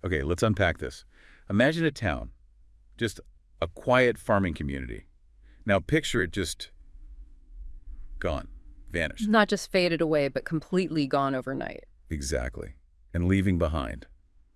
Okay, let's unpack this. Imagine a town, just a quiet farming community. Now picture it just gone, vanished. Not just faded away, but completely gone overnight. Exactly. And leaving behind,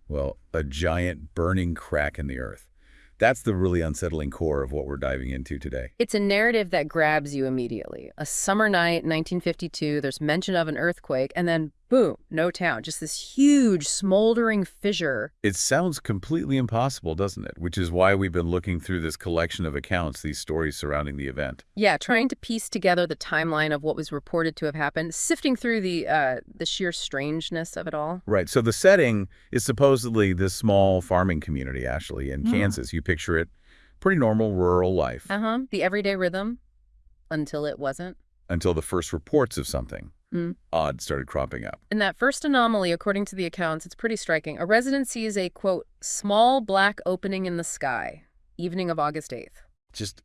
well, a giant burning crack in the earth. That's the really unsettling core of what we're diving into today. It's a narrative that grabs you immediately. A summer night, 1952, there's mention of an earthquake, and then boom, no town. Just this huge, smoldering fissure. It sounds completely impossible, doesn't it? Which is why we've been looking through this collection of accounts, these stories surrounding the event. Yeah, trying to piece together the timeline of what was reported to have happened, sifting through the sheer strangeness of it all. Right. So the setting is supposedly this small farming community, actually, in Kansas. You picture it, pretty normal rural life. The everyday rhythm, until it wasn't. Until the first reports of something odd started cropping up. In that first anomaly, according to the accounts, it's pretty striking. A resident sees a, quote, small black opening in the sky, evening of August 8th. Just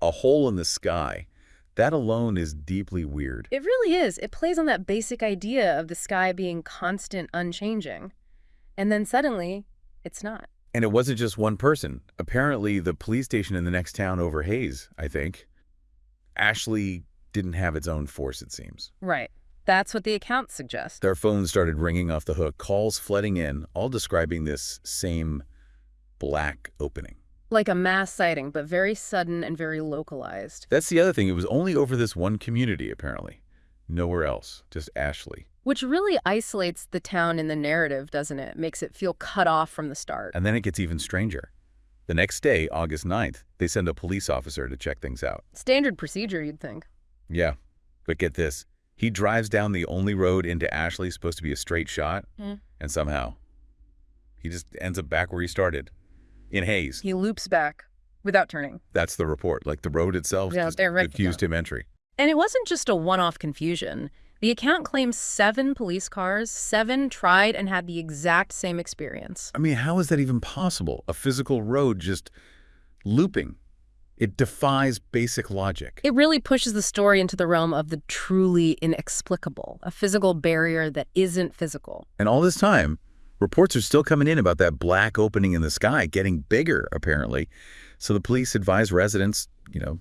a hole in the sky. That alone is deeply weird. It really is. It plays on that basic idea of the sky being constant, unchanging. And then suddenly, it's not. And it wasn't just one person. Apparently, the police station in the next town over Hayes, I think, Ashley didn't have its own force, it seems. Right. That's what the accounts suggest. Their phones started ringing off the hook, calls flooding in, all describing this same black opening. Like a mass sighting, but very sudden and very localized. That's the other thing. It was only over this one community, apparently. Nowhere else, just Ashley. Which really isolates the town in the narrative, doesn't it? Makes it feel cut off from the start. And then it gets even stranger. The next day, August 9th, they send a police officer to check things out. Standard procedure, you'd think. Yeah, but get this. He drives down the only road into Ashley, supposed to be a straight shot, and somehow he just ends up back where he started, in Hayes. He loops back without turning. That's the report. Like the road itself just refused him entry. And it wasn't just a one-off confusion. The account claims 7 police cars, 7 tried and had the exact same experience. I mean, how is that even possible? A physical road just looping. It defies basic logic. It really pushes the story into the realm of the truly inexplicable, a physical barrier that isn't physical. And all this time, reports are still coming in about that black opening in the sky, getting bigger, apparently. So the police advise residents,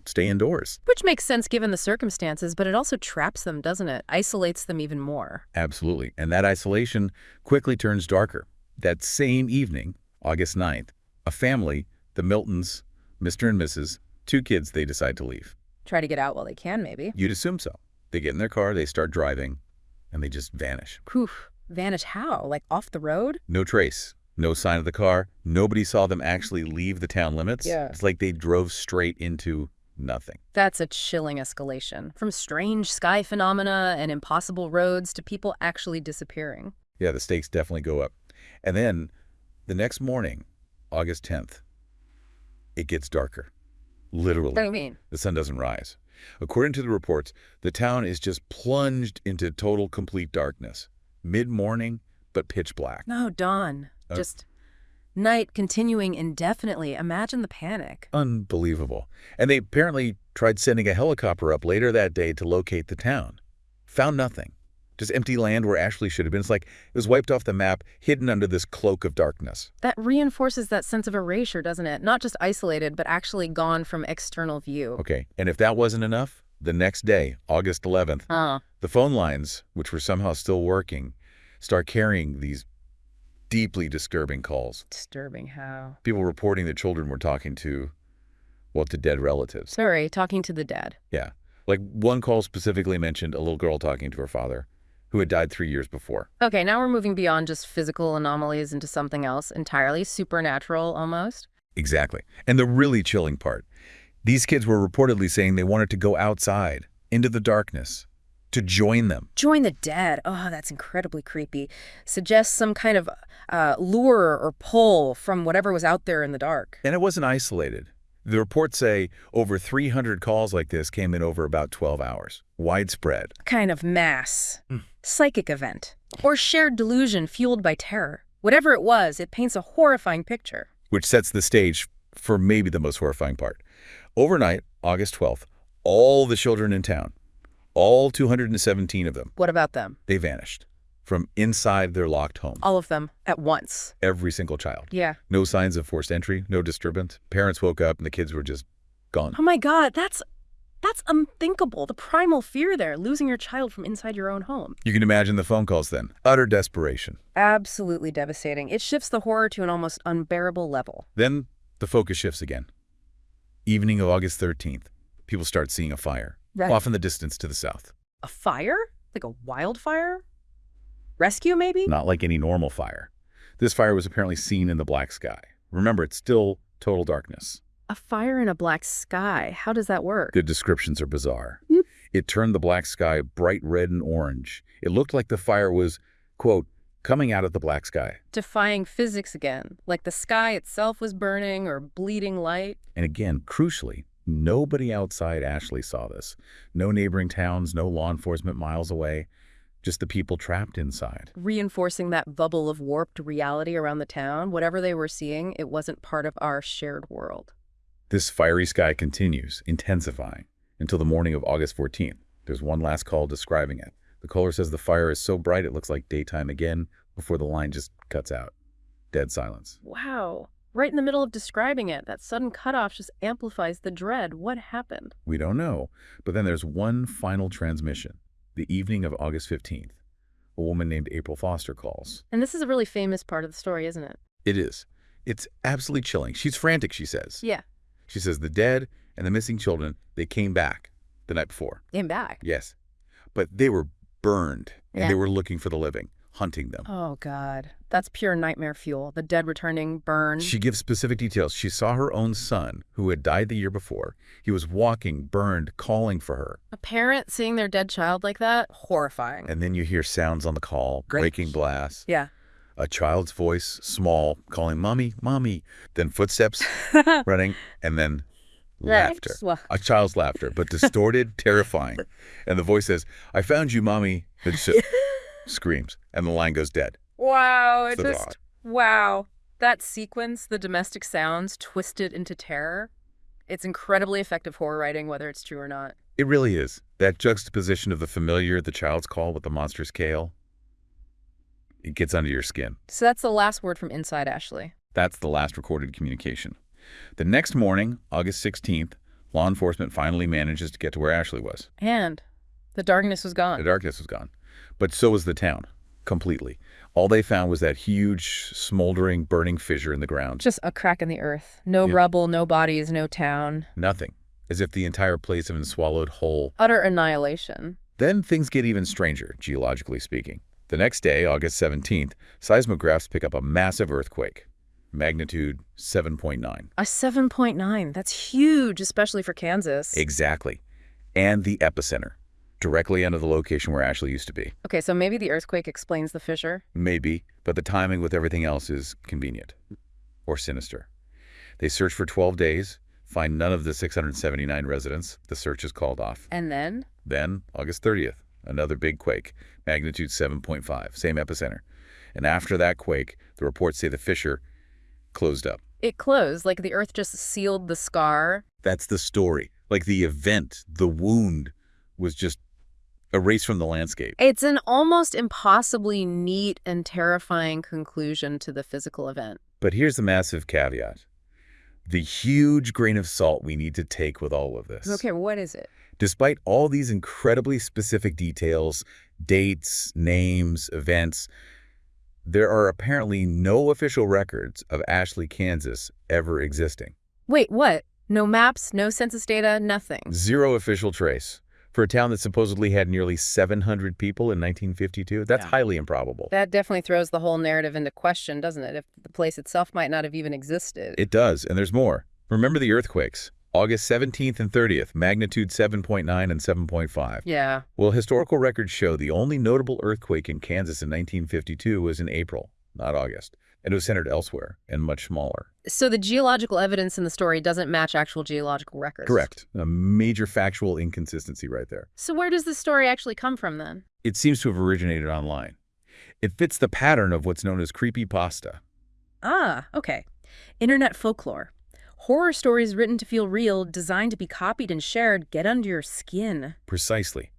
stay indoors. Which makes sense given the circumstances, but it also traps them, doesn't it? Isolates them even more. Absolutely. And that isolation quickly turns darker. That same evening, August 9th, a family, the Miltons, Mr. and Mrs., 2 kids, they decide to leave. Try to get out while they can, maybe. You'd assume so. They get in their car, they start driving, and they just vanish. Poof. Vanish how? Like off the road? No trace. No sign of the car. Nobody saw them actually leave the town limits. Yeah. It's like they drove straight into nothing. That's a chilling escalation. From strange sky phenomena and impossible roads to people actually disappearing. Yeah, the stakes definitely go up. And then the next morning, August 10th, it gets darker. Literally. What do you mean? The sun doesn't rise. According to the reports, the town is just plunged into total, complete darkness. Mid-morning, but pitch black. No, dawn. Just night continuing indefinitely. Imagine the panic. Unbelievable. And they apparently tried sending a helicopter up later that day to locate the town. Found nothing. Just empty land where Ashley should have been. It's like it was wiped off the map, hidden under this cloak of darkness. That reinforces that sense of erasure, doesn't it? Not just isolated, but actually gone from external view. Okay, and if that wasn't enough, the next day, August 11th, the phone lines, which were somehow still working, start carrying these deeply disturbing calls. Disturbing how? People reporting that children were talking to dead relatives. Sorry, talking to the dead. Yeah. Like one call specifically mentioned a little girl talking to her father, who had died 3 years before. Okay, now we're moving beyond just physical anomalies into something else entirely supernatural almost. Exactly. And the really chilling part, these kids were reportedly saying they wanted to go outside, into the darkness, to join them. Join the dead. Oh, that's incredibly creepy. Suggests some kind of lure or pull from whatever was out there in the dark. And it wasn't isolated. The reports say over 300 calls like this came in over about 12 hours. Widespread. Kind of mass. Psychic event. Or shared delusion fueled by terror. Whatever it was, it paints a horrifying picture. Which sets the stage for maybe the most horrifying part. Overnight, August 12th, all the children in town, all 217 of them. What about them? They vanished. from inside their locked home. All of them at once. Every single child. Yeah. No signs of forced entry, no disturbance. Parents woke up and the kids were just gone. Oh my God, that's unthinkable. The primal fear there, losing your child from inside your own home. You can imagine the phone calls then. Utter desperation. Absolutely devastating. It shifts the horror to an almost unbearable level. Then the focus shifts again. Evening of August 13th, people start seeing a fire, Right. off in the distance to the south. A fire? Like a wildfire? Rescue, maybe? Not like any normal fire. This fire was apparently seen in the black sky. Remember, it's still total darkness. A fire in a black sky. How does that work? The descriptions are bizarre. Hmm. It turned the black sky bright red and orange. It looked like the fire was, quote, coming out of the black sky. Defying physics again. Like the sky itself was burning or bleeding light. And again, crucially, nobody outside Ashley saw this. No neighboring towns, no law enforcement miles away. Just the people trapped inside. Reinforcing that bubble of warped reality around the town. Whatever they were seeing, it wasn't part of our shared world. This fiery sky continues, intensifying, until the morning of August 14th. There's one last call describing it. The caller says the fire is so bright it looks like daytime again before the line just cuts out. Dead silence. Wow. Right in the middle of describing it, that sudden cutoff just amplifies the dread. What happened? We don't know, but then there's one final transmission. The evening of August 15th. A woman named April Foster calls. And this is a really famous part of the story, isn't it? It is. It's absolutely chilling. She's frantic, she says. Yeah. She says the dead and the missing children, they came back the night before. Came back. Yes. But they were burned, and Yeah. they were looking for the living, hunting them. Oh, God. That's pure nightmare fuel. The dead returning, burned. She gives specific details. She saw her own son, who had died the year before. He was walking, burned, calling for her. A parent seeing their dead child like that? Horrifying. And then you hear sounds on the call, Great. breaking glass. Yeah. A child's voice, small, calling, "Mommy, Mommy." Then footsteps running, and then laughter. A child's laughter, but distorted, terrifying. And the voice says, "I found you, Mommy." It screams, and the line goes dead. Wow. It's the thought. Wow. That sequence, the domestic sounds twisted into terror. It's incredibly effective horror writing, whether it's true or not. It really is. That juxtaposition of the familiar, the child's call with the monstrous kale, it gets under your skin. So that's the last word from inside Ashley. That's the last recorded communication. The next morning, August 16th, law enforcement finally manages to get to where Ashley was. And the darkness was gone. The darkness was gone. But so was the town, completely. All they found was that huge, smoldering, burning fissure in the ground. Just a crack in the earth. No Yeah. rubble, no bodies, no town. Nothing. As if the entire place had been swallowed whole. Utter annihilation. Then things get even stranger, geologically speaking. The next day, August 17th, seismographs pick up a massive earthquake. Magnitude 7.9. A 7.9. That's huge, especially for Kansas. Exactly. And the epicenter, directly under the location where Ashley used to be. Okay, so maybe the earthquake explains the fissure. Maybe, but the timing with everything else is convenient. Or sinister. They search for 12 days, find none of the 679 residents. The search is called off. And then? Then, August 30th, another big quake, magnitude 7.5, same epicenter. And after that quake, the reports say the fissure closed up. It closed, like the earth just sealed the scar. That's the story. Like the event, the wound, was just erased from the landscape. It's an almost impossibly neat and terrifying conclusion to the physical event. But here's the massive caveat. The huge grain of salt we need to take with all of this. Okay, what is it? Despite all these incredibly specific details, dates, names, events, there are apparently no official records of Ashley, Kansas ever existing. Wait, what? No maps, no census data, nothing. Zero official trace. For a town that supposedly had nearly 700 people in 1952, that's Yeah. highly improbable. That definitely throws the whole narrative into question, doesn't it? If the place itself might not have even existed. It does, and there's more. Remember the earthquakes. August 17th and 30th, magnitude 7.9 and 7.5. Yeah. Well, historical records show the only notable earthquake in Kansas in 1952 was in April, not August. And it was centered elsewhere and much smaller. So the geological evidence in the story doesn't match actual geological records. Correct. A major factual inconsistency right there. So where does this story actually come from then? It seems to have originated online. It fits the pattern of what's known as creepypasta. Ah, okay. Internet folklore. Horror stories written to feel real, designed to be copied and shared, get under your skin. Precisely.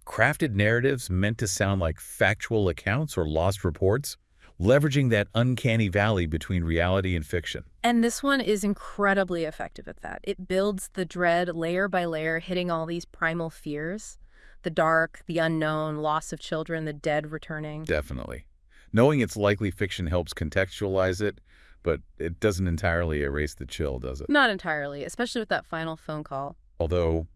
Crafted narratives meant to sound like factual accounts or lost reports, leveraging that uncanny valley between reality and fiction. And this one is incredibly effective at that. It builds the dread layer by layer, hitting all these primal fears. The dark, the unknown, loss of children, the dead returning. Definitely. Knowing it's likely fiction helps contextualize it, but it doesn't entirely erase the chill, does it? Not entirely, especially with that final phone call. Although,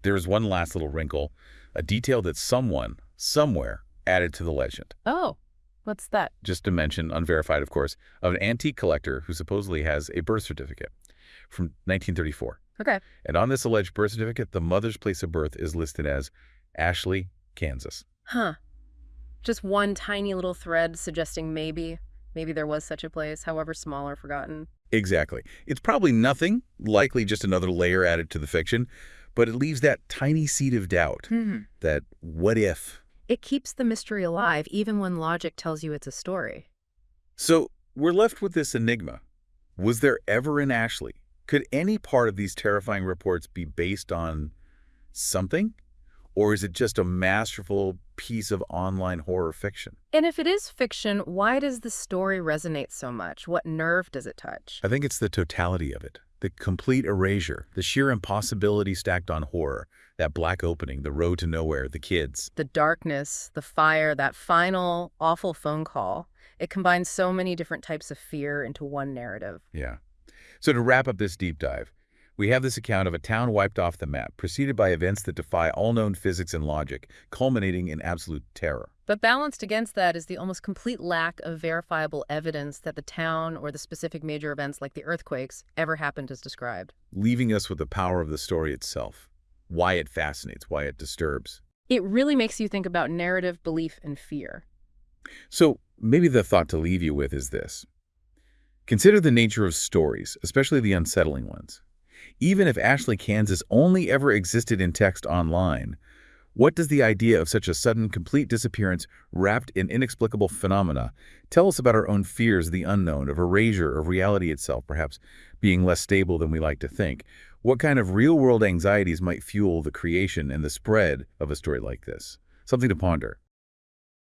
there's one last little wrinkle, a detail that someone, somewhere, added to the legend. Oh, what's that? Just to mention, unverified of course, of an antique collector who supposedly has a birth certificate from 1934. Okay. And on this alleged birth certificate, the mother's place of birth is listed as Ashley, Kansas. Huh. Just one tiny little thread suggesting maybe there was such a place, however small or forgotten. Exactly. It's probably nothing, likely just another layer added to the fiction, but it leaves that tiny seed of doubt, that what if? It keeps the mystery alive even when logic tells you it's a story. So we're left with this enigma. Was there ever an Ashley? Could any part of these terrifying reports be based on something? Or is it just a masterful piece of online horror fiction? And if it is fiction, why does the story resonate so much? What nerve does it touch? I think it's the totality of it. The complete erasure, the sheer impossibility stacked on horror, that black opening, the road to nowhere, the kids. The darkness, the fire, that final awful phone call. It combines so many different types of fear into one narrative. Yeah. So to wrap up this deep dive, we have this account of a town wiped off the map, preceded by events that defy all known physics and logic, culminating in absolute terror. But balanced against that is the almost complete lack of verifiable evidence that the town or the specific major events like the earthquakes ever happened as described. Leaving us with the power of the story itself, why it fascinates, why it disturbs. It really makes you think about narrative, belief, and fear. So maybe the thought to leave you with is this. Consider the nature of stories, especially the unsettling ones. Even if Ashley, Kansas only ever existed in text online, what does the idea of such a sudden, complete disappearance wrapped in inexplicable phenomena tell us about our own fears of the unknown, of erasure, of reality itself, perhaps being less stable than we like to think? What kind of real-world anxieties might fuel the creation and the spread of a story like this? Something to ponder.